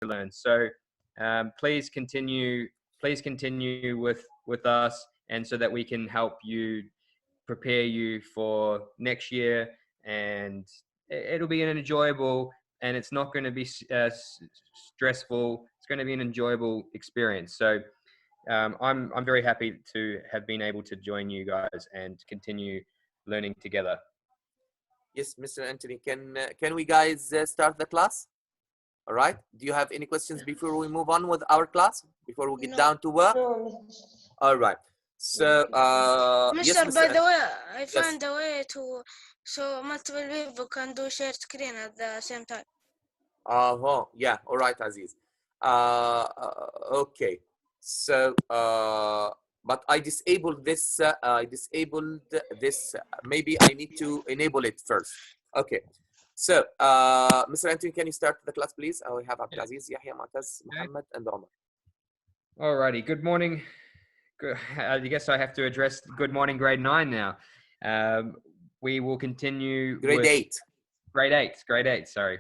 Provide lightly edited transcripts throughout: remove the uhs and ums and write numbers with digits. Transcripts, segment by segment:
learn. So please continue with us, and so that we can help you, prepare you for next year, and it'll be an enjoyable, and it's not going to be stressful. It's going to be an enjoyable experience. So I'm very happy to have been able to join you guys and continue learning together. Yes, Mr. Anthony, can we guys start the class? All right. Do you have any questions before we move on with our class? Before we get down to work? No. All right. So, Mr. yes, by the way, I yes. found a way to so multiple people can do share screen at the same time. Yeah. All right, Aziz. Okay. So, but I disabled this. Maybe I need to enable it first. Okay. So, Mr. Anthony, can you start the class, please? We have Abdulaziz, Yahya, Mu'taz, Muhammad, and Omar. Alrighty. Good morning. I guess I have to address good morning, grade 9 now. We will continue. Grade 8. Grade 8. Sorry.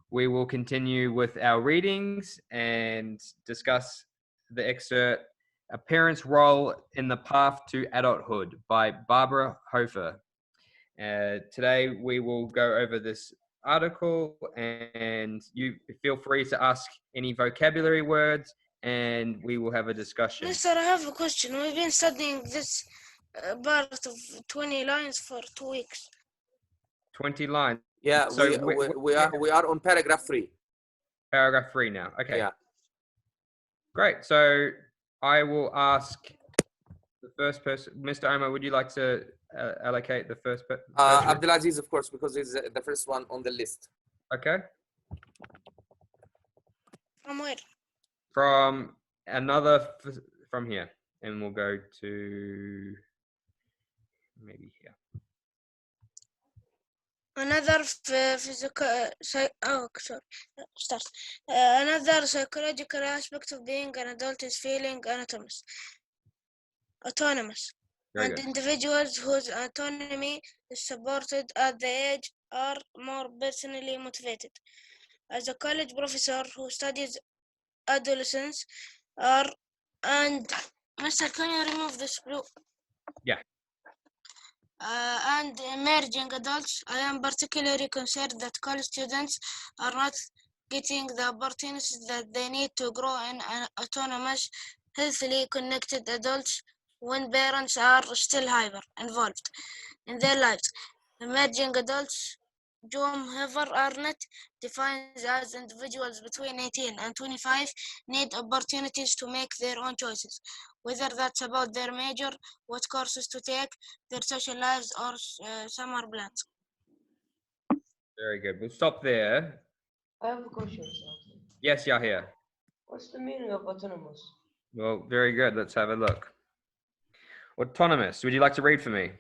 We will continue with our readings and discuss the excerpt, A Parent's Role in the Path to Adulthood by Barbara Hofer. Today we will go over this article, and you feel free to ask any vocabulary words, and we will have a discussion. Mister, I have a question. We've been studying this part of 20 lines for 2 weeks. 20 lines. Yeah, so we are on paragraph 3. Paragraph 3 now. Okay. Yeah. Great. So I will ask the first person. Mr. Omar, would you like to allocate the first person? Abdulaziz, of course, because he's the first one on the list. Okay. From where? From from here, and we'll go to maybe here. Another Another psychological aspect of being an adult is feeling autonomous. Very and good. Individuals whose autonomy is supported at the age are more personally motivated. As a college professor who studies adolescents and Mister, can you remove this blue? Yeah. And emerging adults, I am particularly concerned that college students are not getting the opportunities that they need to grow in an autonomous, healthily connected adults when parents are still hyper involved in their lives. Emerging adults, John Hever Arnett defines as individuals between 18 and 25 need opportunities to make their own choices, whether that's about their major, what courses to take, their social lives, or summer plans. Very good. We'll stop there. I have a question. Yes, Yahya. What's the meaning of autonomous? Well, very good. Let's have a look. Autonomous. Would you like to read for me?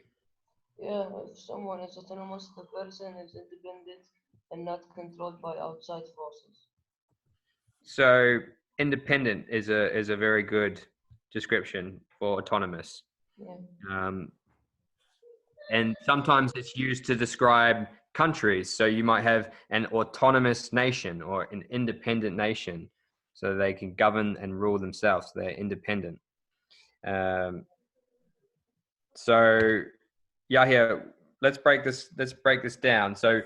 Yeah, if someone is autonomous, the person is independent and not controlled by outside forces. So independent is a very good description for autonomous. Yeah. And sometimes it's used to describe countries. So you might have an autonomous nation or an independent nation, so they can govern and rule themselves. They're independent. So Yahya, let's break this down. So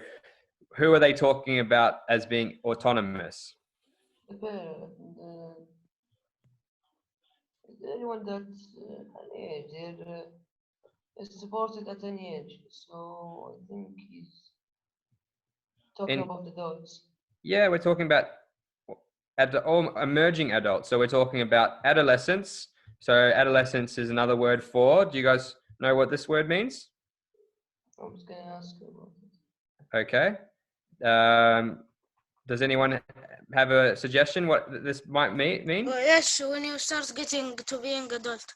who are they talking about as being autonomous? The parent, anyone that's an age, is supported at any age. So I think he's talking about adults. Yeah, we're talking about emerging adults. So we're talking about adolescence. So adolescence is another word for. Do you guys know what this word means? I was going to ask you about it. Okay. Does anyone have a suggestion what this might mean? Yes, when you start getting to being adult.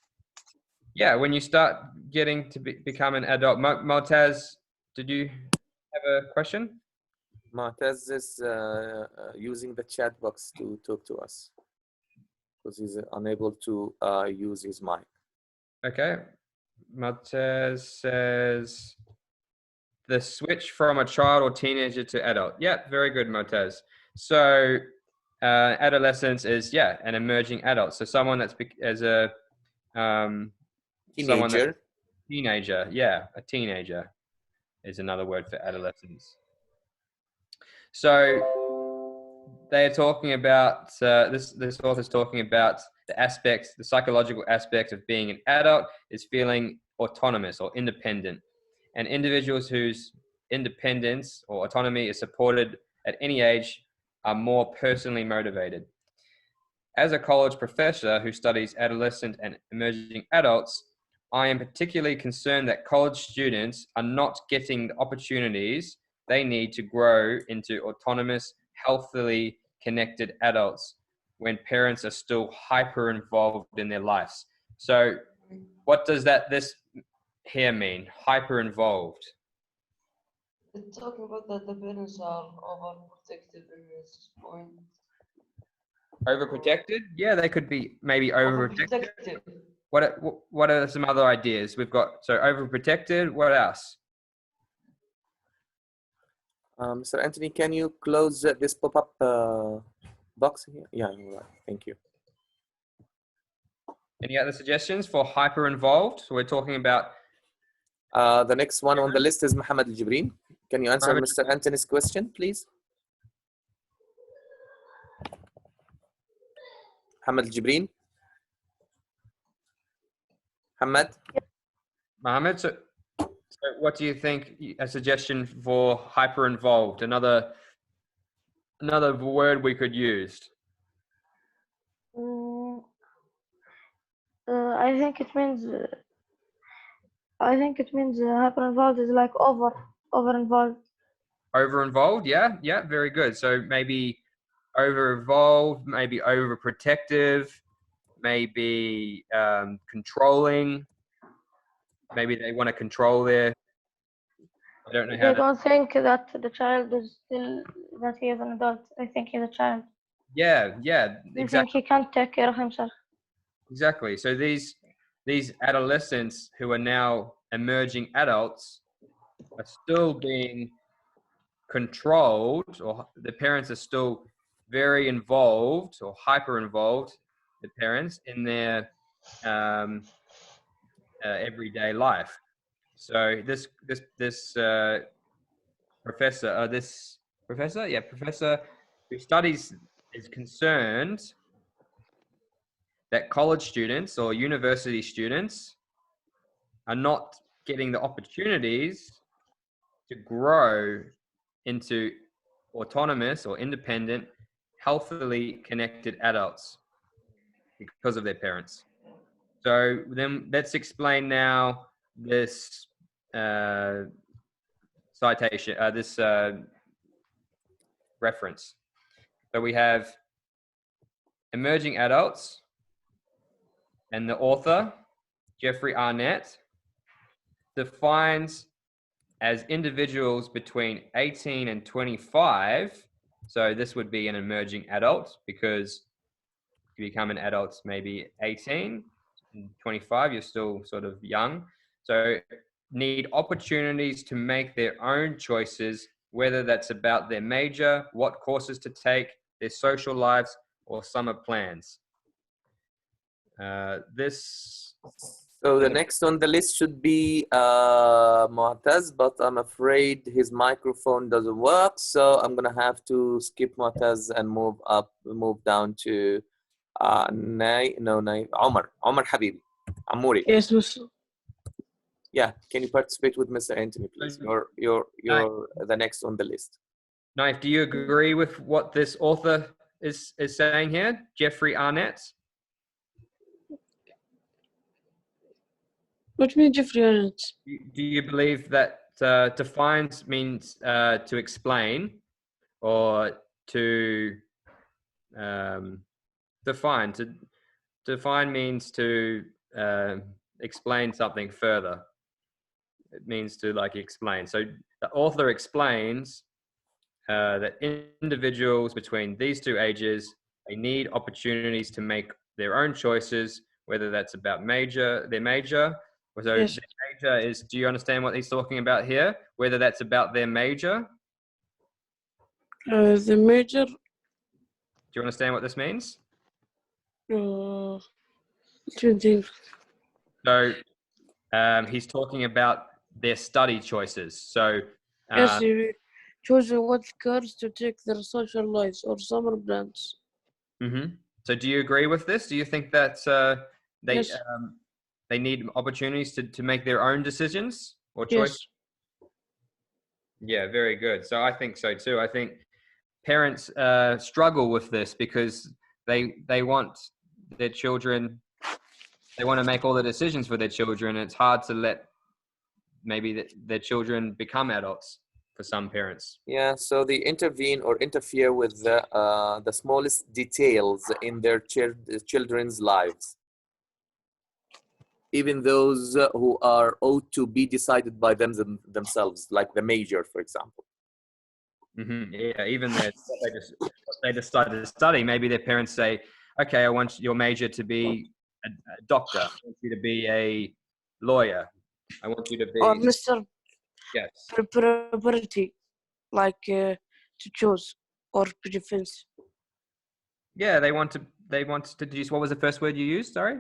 Yeah, when you start getting to become an adult. Mu'taz, did you have a question? Mu'taz is using the chat box to talk to us because he's unable to use his mic. Okay. Mu'taz says the switch from a child or teenager to adult. Yeah, very good, Mu'taz. So adolescence is an emerging adult. So someone that's as a someone that's Teenager. a teenager is another word for adolescence. So they're talking about this author's talking about the psychological aspect of being an adult is feeling autonomous or independent, and individuals whose independence or autonomy is supported at any age are more personally motivated. As a college professor who studies adolescent and emerging adults, I am particularly concerned that college students are not getting the opportunities they need to grow into autonomous, healthily connected adults when parents are still hyper involved in their lives. So what does this here mean? Hyper involved. It's talking about that the parents are overprotective in this point. Overprotected? Yeah, they could be maybe overprotected. Overprotective. What are some other ideas we've got? So overprotected. What else? Mr. Anthony, can you close this pop-up box here? Yeah, you're right. Thank you. Any other suggestions for hyper involved? So we're talking about. The next one on the list is Mohammed Al-Jibreen. Can you answer Mr. Anthony's question, please? Mohammed Al-Jibreen. Mohammed, so what do you think? A suggestion for hyper involved? Another word we could use. I think it means. Hyper involved is like over involved. Over involved, yeah, very good. So maybe over involved, maybe overprotective, maybe controlling. Maybe they want to control I don't know how. They don't think that the child is still that he is an adult. They think he's a child. Yeah, They exactly. think he can't take care of himself. Exactly. So these adolescents who are now emerging adults are still being controlled, or the parents are still very involved or hyper involved, the parents, in their everyday life. So this professor who studies is concerned that college students or university students are not getting the opportunities to grow into autonomous or independent, healthily connected adults because of their parents. So then let's explain now this citation, this reference. So we have emerging adults, and the author, Jeffrey Arnett, defines as individuals between 18 and 25. So this would be an emerging adult because you become an adult maybe 18, and 25, you're still sort of young. So need opportunities to make their own choices, whether that's about their major, what courses to take, their social lives, or summer plans. So the next on the list should be Mu'taz, but I'm afraid his microphone doesn't work, so I'm gonna have to skip Mu'taz and move down to Omar Habibi, Amouri. Yes, Mr. Yeah, can you participate with Mr. Anthony, please? You're the next on the list. Naif, do you agree with what this author is saying here, Jeffrey Arnett? What do you mean, Jeffrey Arnett? Do you believe that defines means to explain, or to define? To define means to explain something further. It means to explain. So the author explains that individuals between these two ages, they need opportunities to make their own choices, whether that's about their major. So Yes. the major is, do you understand what he's talking about here? Whether that's about their major? The major, you understand what this means? Don't think. So he's talking about their study choices. So Yes, you choosing what course to take their social lives or summer plans. So do you agree with this? Do you think that they Yes. they need opportunities to make their own decisions or Yes. choice? Yeah, very good. So I think so too. I think parents struggle with this because they want their children, they want to make all the decisions for their children. It's hard to let maybe their children become adults for some parents. Yeah, so they intervene or interfere with the smallest details in their children's lives, even those who are ought to be decided by themselves, like the major, for example. Yeah, even they decide to study. Maybe their parents say, "Okay, I want your major to be a doctor. I want you to be a lawyer. I want you to be." Or Mr. Yes. Property, like to choose or defense. Yeah, they want to use. What was the first word you used? Sorry.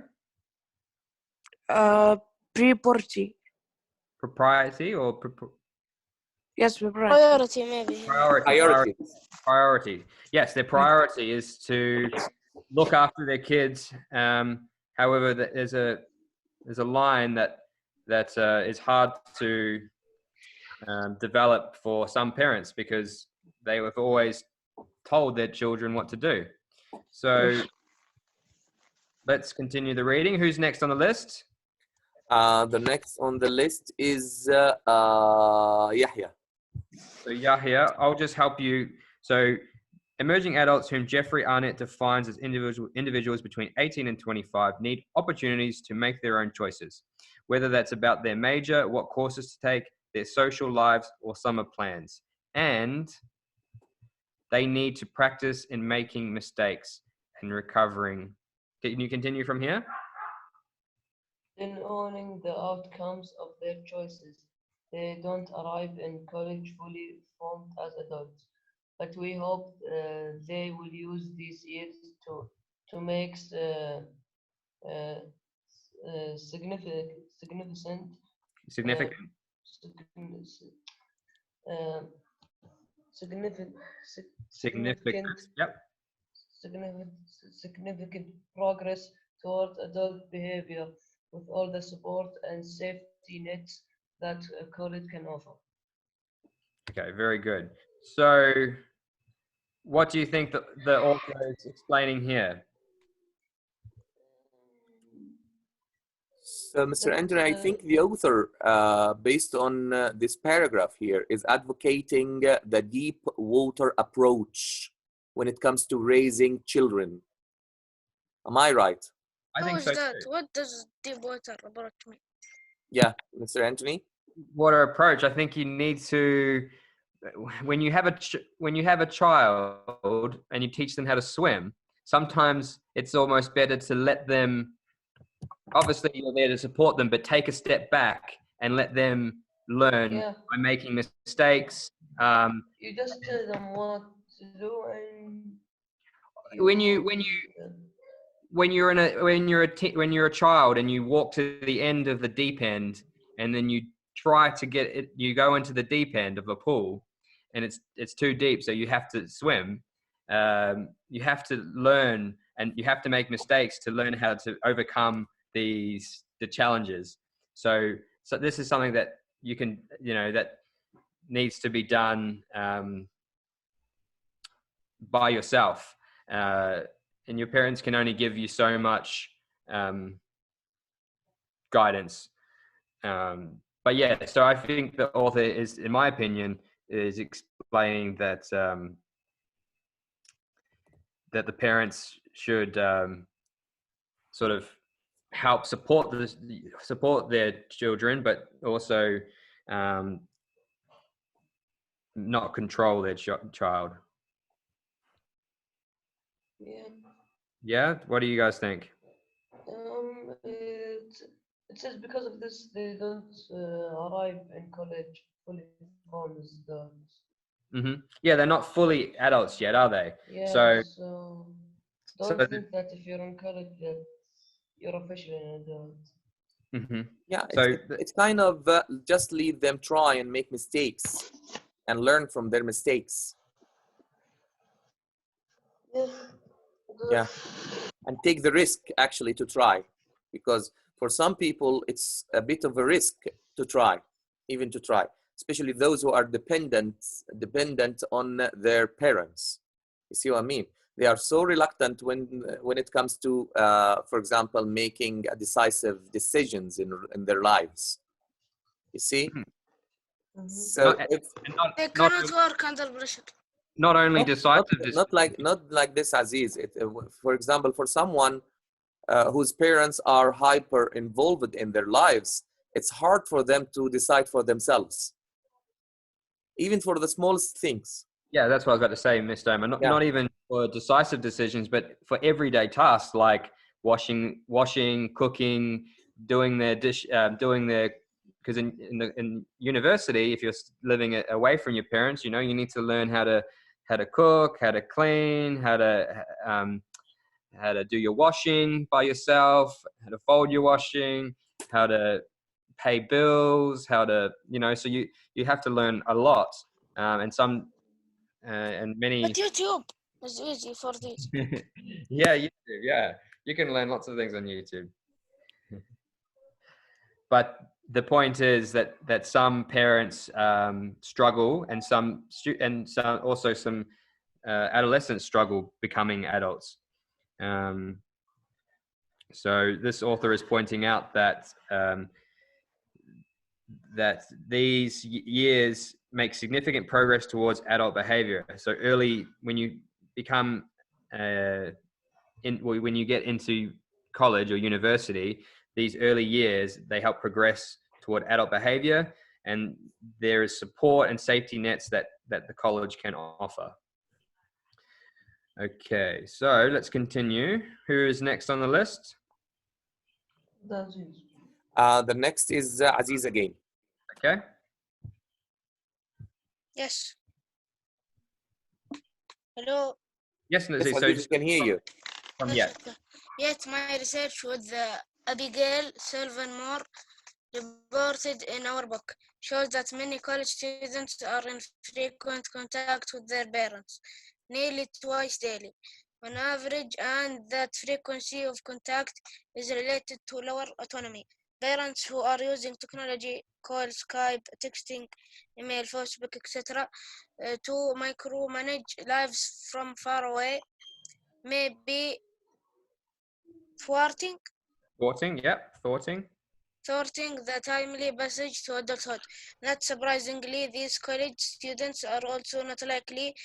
Property. Propriety or Yes, property. Priority maybe. priority. Yes, their priority is to look after their kids. However, there's a line that is hard to develop for some parents because they have always told their children what to do. So let's continue the reading. Who's next on the list? The next on the list is Yahya. So Yahya, I'll just help you. So emerging adults whom Jeffrey Arnett defines as individuals between 18 and 25 need opportunities to make their own choices, whether that's about their major, what courses to take, their social lives, or summer plans. And they need to practice in making mistakes and recovering. Can you continue from here? In owning the outcomes of their choices. They don't arrive in college fully formed as adults, but we hope they will use these years to make significant Significant. uh, significant Significant. Yep. significant progress toward adult behavior with all the support and safety nets that college can offer. Okay, very good. So what do you think that the author is explaining here? So, Mr. Andrew, I think the author, based on this paragraph here, is advocating the deep water approach when it comes to raising children. Am I right? I think How is so that? too. What does deep water approach mean? Yeah, Mr. Anthony? Water approach. I think you need to, when you have a child and you teach them how to swim, sometimes it's almost better to let them, obviously you're there to support them, but take a step back and let them learn by making mistakes. You just tell them what to do, and When you're a child and you walk to the end of the deep end and then you try to get it, you go into the deep end of a pool and it's too deep, so you have to swim. You have to learn and you have to make mistakes to learn how to overcome the challenges. So this is something that you can, that needs to be done by yourself. And your parents can only give you so much guidance. But yeah, so I think the author is, in my opinion, is explaining that that the parents should sort of help support their children, but also not control their child. Yeah. What do you guys think? It says because of this, they don't arrive in college fully formed as adults. Yeah, they're not fully adults yet, are they? Yeah, So don't so think that if you're in college that you're officially an adult. Yeah, So it's kind of just leave them try and make mistakes and learn from their mistakes. Yeah, and take the risk actually to try, because for some people it's a bit of a risk to try, even to try, especially those who are dependent on their parents. You see what I mean? They are so reluctant when it comes to, for example, making decisive decisions in their lives. You see? So not, if They not, cannot work under pressure. not only decisive not like this, Aziz. For example, for someone whose parents are hyper involved in their lives, it's hard for them to decide for themselves, even for the smallest things. Yeah, that's what I was about to say, Mr. Omer. Not even for decisive decisions, but for everyday tasks like washing, cooking, doing their because in university, if you're living away from your parents, you know, you need to learn how to cook, how to clean, how to do your washing by yourself, how to fold your washing, how to pay bills, how to, you know, so you have to learn a lot, and many. But YouTube is easy for this. Yeah, YouTube. Yeah, you can learn lots of things on YouTube. But the point is that some parents struggle, and some adolescents struggle becoming adults. So this author is pointing out that that these years make significant progress towards adult behavior. So early, when you become when you get into college or university, these early years, they help progress toward adult behavior, and there is support and safety nets that the college can offer. Okay, so let's continue. Who is next on the list? The next is Aziz again. Okay. Yes. Hello. Yes, Nazi, Yes, so Aziz, we can hear you. Yes. Yet my research with Abigail Silvermore reported in our book shows that many college students are in frequent contact with their parents, nearly twice daily on average, and that frequency of contact is related to lower autonomy. Parents who are using technology, call, Skype, texting, email, Facebook, etc., to micromanage lives from far away may be thwarting the timely passage to adulthood. Not surprisingly, these college students are also not likely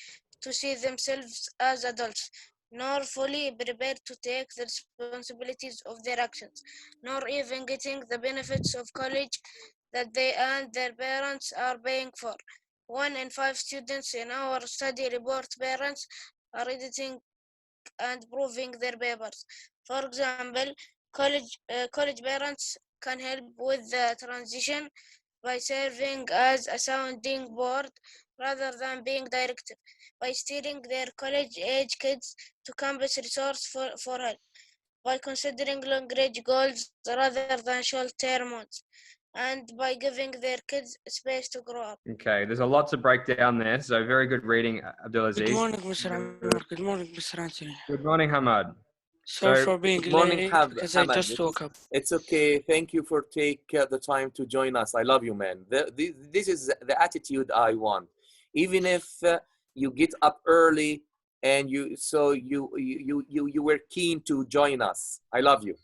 to see themselves as adults, nor fully prepared to take the responsibilities of their actions, nor even getting the benefits of college that they and their parents are paying for. 1 in 5 students in our study report parents are editing and proving their papers. For example, college parents can help with the transition by serving as a sounding board rather than being directive, by steering their college-age kids to campus resource for help, by considering long-range goals rather than short-term ones, and by giving their kids space to grow up. Okay, there's a lot to break down there. So very good reading, Abdulaziz. Good morning, Mr. Amr. Good morning, Mr. Anthony. Good morning, Hamad. Sorry for being Good morning, late because I just woke up. It's okay. Thank you for taking the time to join us. I love you, man. This is the attitude I want. Even if you get up early and you were keen to join us. I love you.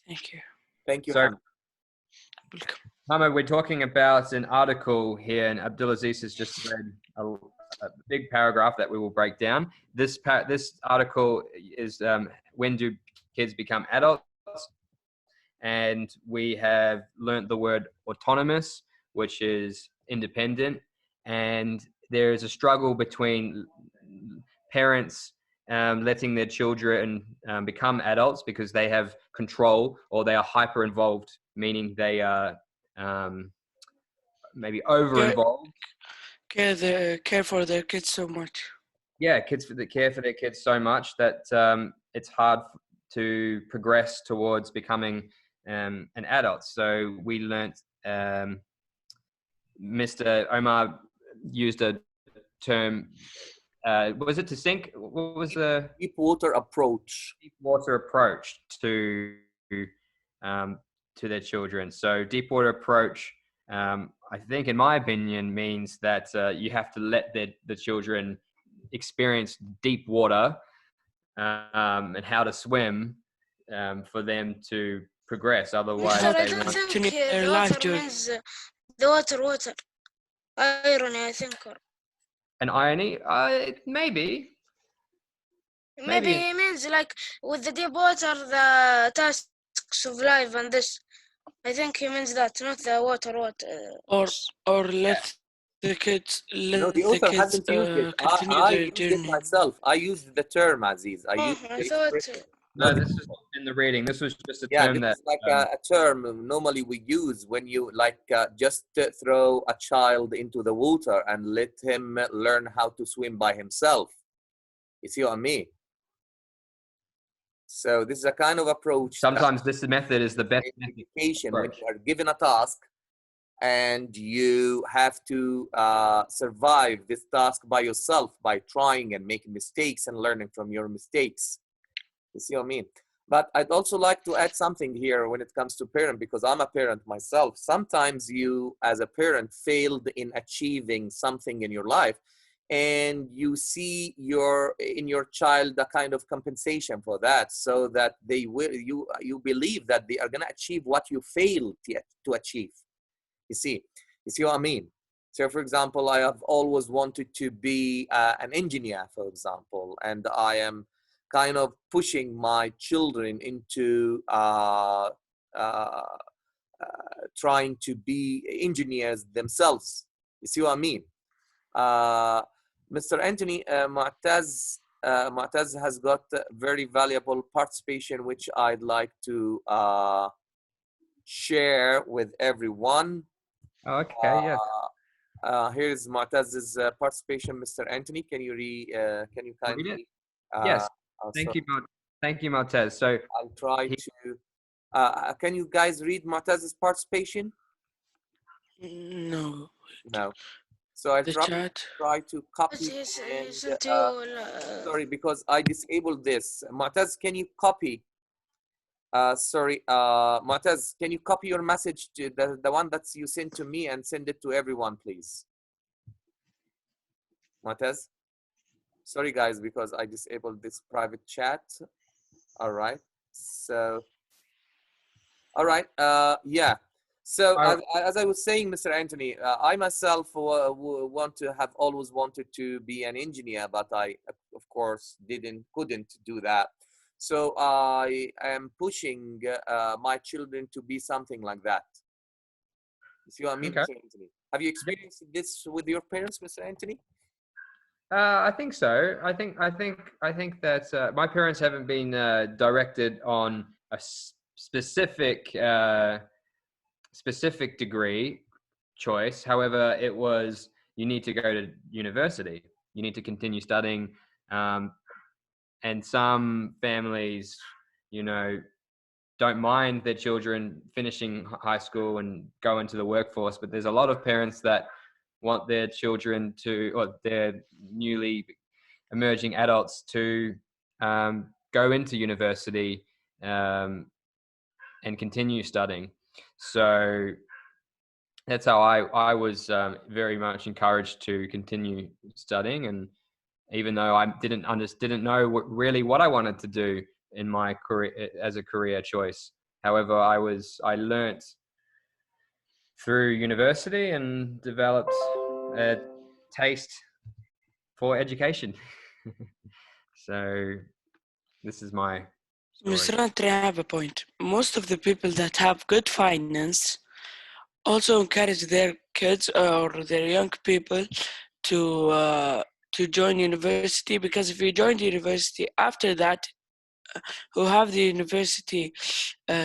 Thank you. Thank you, So, Welcome. Hamad, we're talking about an article here, and Abdulaziz has just read a big paragraph that we will break down. This article is when do kids become adults? And we have learnt the word autonomous, which is independent. And there is a struggle between parents letting their children become adults because they have control, or they are hyper involved, meaning they are maybe over involved. care for their kids so much. Yeah, kids care for their kids so much that it's hard to progress towards becoming an adult. So we learnt, Mr. Omar used a term, was it to sink? What was the Deep water approach. deep water approach to their children? So deep water approach, I think, in my opinion, means that you have to let the children experience deep water and how to swim for them to progress. Otherwise, Mister, I they don't won't. think their the life water journey. means the water. Irony, I think. Or An irony? Maybe. maybe it means like with the deep water, the tasks of life and this. I think he means that, not the water. Or let the kids No, the author hasn't used it. continue I their used it journey. myself. I used the term, Aziz. I Oh, used I the thought. expression. No, this is in the reading. This was just a Yeah, term this that is like a term normally we use when you like just throw a child into the water and let him learn how to swim by himself. You see what I mean? So this is a kind of approach. sometimes this method is the best method. Education, when approach. you are given a task and you have to survive this task by yourself by trying and making mistakes and learning from your mistakes. You see what I mean? But I'd also like to add something here when it comes to parent, because I'm a parent myself. Sometimes you, as a parent, failed in achieving something in your life, and you see in your child a kind of compensation for that, so that they will you believe that they are going to achieve what you failed to achieve. You see what I mean? So, for example, I have always wanted to be an engineer, for example, and I am kind of pushing my children into trying to be engineers themselves. You see what I mean? Mr. Anthony, Mu'taz has got very valuable participation, which I'd like to share with everyone. Okay, yeah. Here's Mu'taz's participation. Mr. Anthony, can you kindly? Yes. Thank you, Maltez. So I'll try to. Can you guys read Mu'taz's participation? No. No. So I The try chat. to copy. And, sorry, because I disabled this. Mu'taz, can you copy? Mu'taz, can you copy your message to the one that you sent to me and send it to everyone, please? Mu'taz? Sorry, guys, because I disabled this private chat. All right. So, all right. Yeah. So as I was saying, Mr. Anthony, I myself have always wanted to be an engineer, but I, of course, couldn't do that. So I am pushing my children to be something like that. You see what I mean, Okay. Mr. Anthony? Have you experienced this with your parents, Mr. Anthony? I think so. I think that my parents haven't been directed on a specific degree choice. However, it was, you need to go to university. You need to continue studying. And some families, don't mind their children finishing high school and go into the workforce. But there's a lot of parents that want their children or their newly emerging adults to go into university and continue studying. So that's how I was very much encouraged to continue studying. And even though I didn't know really what I wanted to do in my career as a career choice, however, I learnt through university and developed a taste for education. So this is my story. Mr. Anthony, I have a point. Most of the people that have good finance also encourage their kids or their young people to join university, because if you join the university after that, who have the university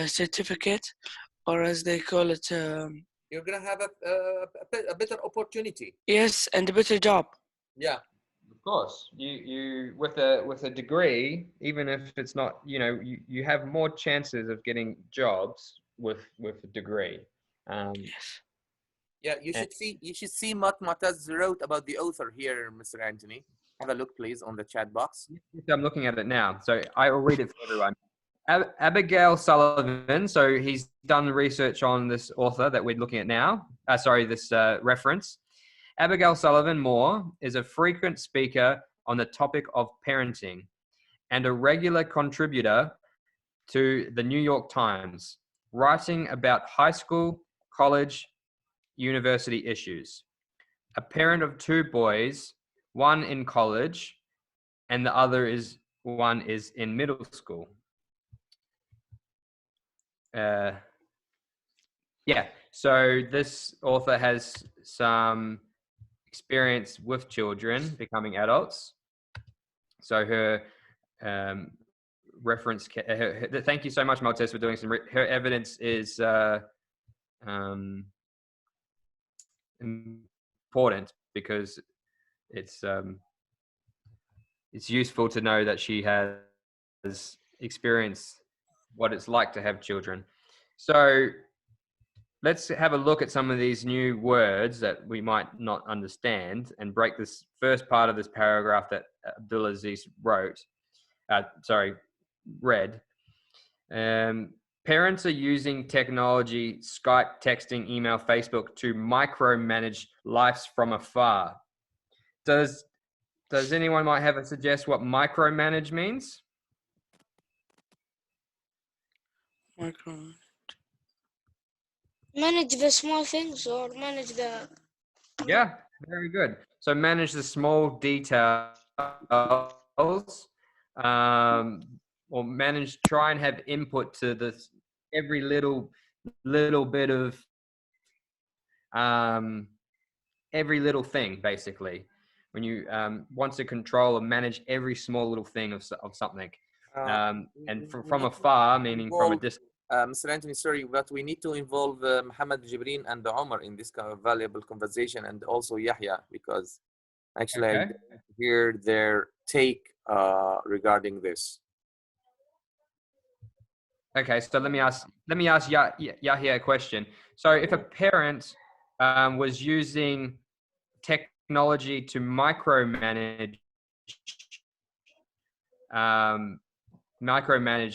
certificate, or as they call it, you're gonna have a better opportunity. Yes, and a better job. Yeah. Of course, you with a degree, even if it's not, you have more chances of getting jobs with a degree. Yes. Yeah, you should see what Mu'taz wrote about the author here, Mr. Anthony. Have a look, please, on the chat box. I'm looking at it now, so I will read it for everyone. Abigail Sullivan. So he's done research on this author that we're looking at now. This reference. Abigail Sullivan Moore is a frequent speaker on the topic of parenting and a regular contributor to the New York Times, writing about high school, college, university issues. A parent of 2 boys, one in college, and the other is in middle school. So this author has some experience with children becoming adults. So her reference, thank you so much, Maltese, for doing her evidence is important because it's useful to know that she has experienced what it's like to have children. So let's have a look at some of these new words that we might not understand and break this first part of this paragraph that Abdulaziz read. Parents are using technology, Skype, texting, email, Facebook to micromanage lives from afar. Does anyone might have a suggest what micromanage means? Manage the small things or manage the... Yeah, very good. So manage the small details, or try and have input to this every little bit of every little thing, basically. When you want to control and manage every small little thing of something, and from afar, meaning from a distance. Mr. Anthony, sorry, but we need to involve Mohammed Jibreen and Omar in this kind of valuable conversation, and also Yahya, because actually I hear their take regarding this. Okay, so let me ask Yahya a question. So if a parent was using technology to micromanage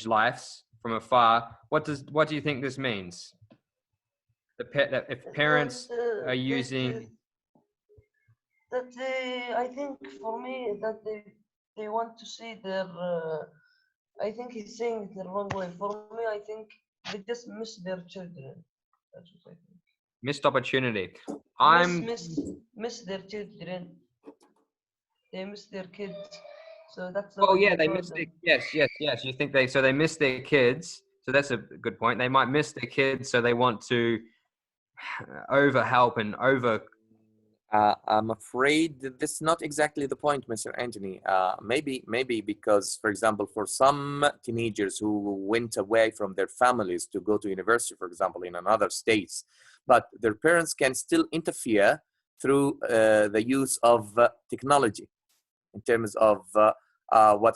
lives from afar, what do you think this means? That if parents are using I think for me that they want to see their I think he's saying it the wrong way. For me, I think they just miss their children. That's what I think. Missed opportunity. Miss their children. They miss their kids. So that's the Oh yeah, they miss their, yes. You think they miss their kids. So that's a good point. They might miss their kids, so they want to overhelp and over. I'm afraid that this is not exactly the point, Mr. Anthony. Maybe because, for example, for some teenagers who went away from their families to go to university, for example, in another states, but their parents can still interfere through the use of technology in terms of what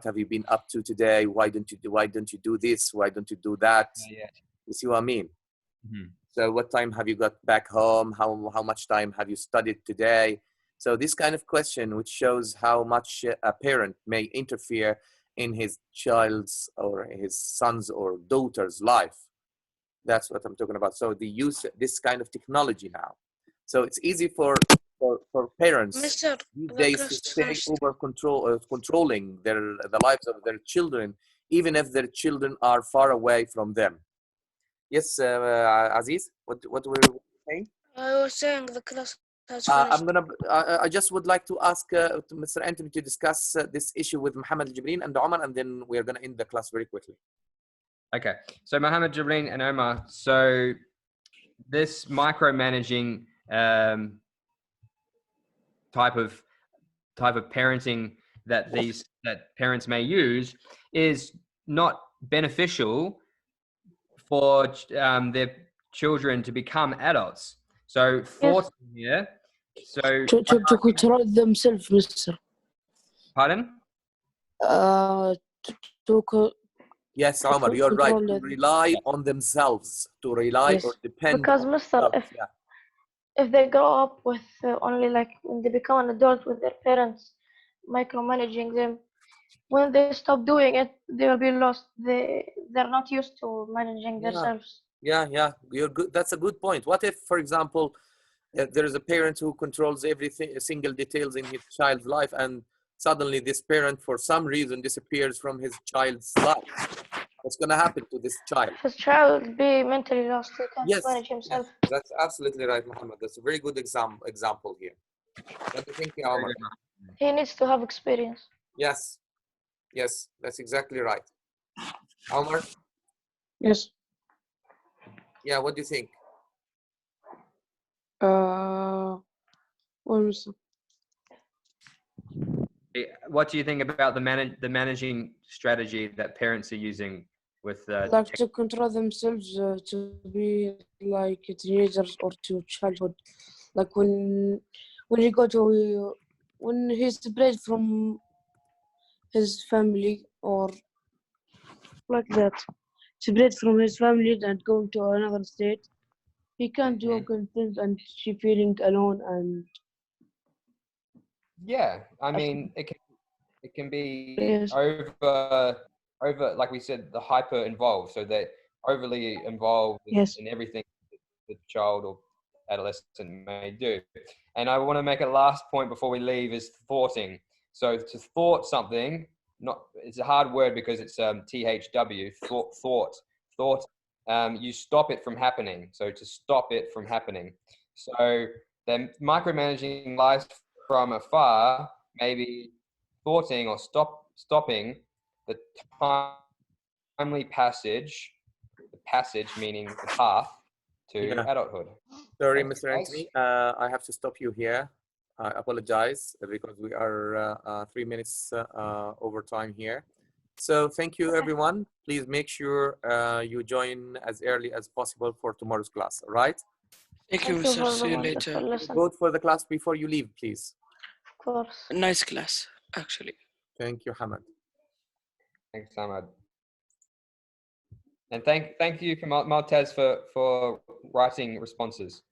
have you been up to today? Why don't you do this? Why don't you do that? You see what I mean? Mm-hmm. So what time have you got back home? How much time have you studied today? So this kind of question, which shows how much a parent may interfere in his child's or his son's or daughter's life. That's what I'm talking about. So they use this kind of technology now. So it's easy for parents these days to stay over controlling the lives of their children, even if their children are far away from them. Yes, Aziz, what were you saying? I was saying the class has finished. I just would like to ask to Mr. Anthony to discuss this issue with Mohammed Jibreen and Omar, and then we are going to end the class very quickly. Okay, so Mohammed Jibreen and Omar. So this micromanaging type of parenting that parents may use is not beneficial for their children to become adults. So thought here. So To control themselves, Mr. pardon? To Yes, Omar, you're right. control To it. rely on themselves, to rely Yes. or depend Because, on Mister, themselves. if they grow up with only like when they become an adult with their parents micromanaging them, when they stop doing it, they will be lost. They're not used to managing Yeah. themselves. Yeah, you're good. That's a good point. What if, for example, there is a parent who controls everything, single details in his child's life, and suddenly this parent, for some reason, disappears from his child's life? What's going to happen to this child? His child will be mentally lost. He can't Yes, manage himself. that's absolutely right, Muhammad. That's a very good example here. What do you think, Omar? He needs to have experience. Yes, that's exactly right. Omar, Yes. yeah, what do you think? Well, Mr. What do you think about the managing strategy that parents are using with Like to control themselves, to be like teenagers or to childhood, like when he go to when he's separated from his family or like that, separated from his family and going to another state, he can't do good things and she feeling alone and Yeah, I mean, it can be Yes. over like we said, the hyper involved, so they're overly involved Yes. in everything the child or adolescent may do. And I want to make a last point before we leave is thoughting. So to thought something, not it's a hard word because it's THW, thought. You stop it from happening. So to stop it from happening. So then micromanaging life from afar, maybe thoughting or stopping the timely passage, the passage meaning the path to Yeah. adulthood. Sorry, Thanks, Mr. guys. Anthony. I have to stop you here. I apologize because we are 3 minutes over time here. So thank you, everyone. Please make sure you join as early as possible for tomorrow's class. All right? thank you, Thank you Mr. for See you the later. wonderful lesson. Vote for the class before you leave, please. Of course. Nice class, actually. Thank you, Hamad. Thanks, Ahmad. And thank you for Maltez for writing responses.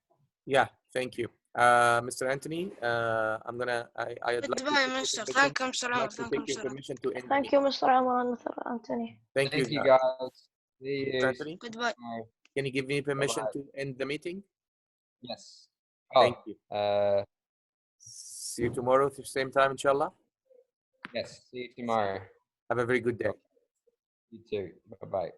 Yeah, thank you. Mr. Anthony, I'd like to Goodbye, take your Mr. permission- Thank you, I'd Mr. like to take your permission to end the Thank meeting. you, Mr. Amar and Mr. Anthony. Thank you, Thank you, guys. guys. See Mr. you. Anthony, Goodbye. tomorrow. can you give me permission Bye-bye. to end the meeting? Yes. Thank you. you. See you tomorrow at the same time, inshallah. Yes. See you tomorrow. Have a very good day. You too. Bye bye.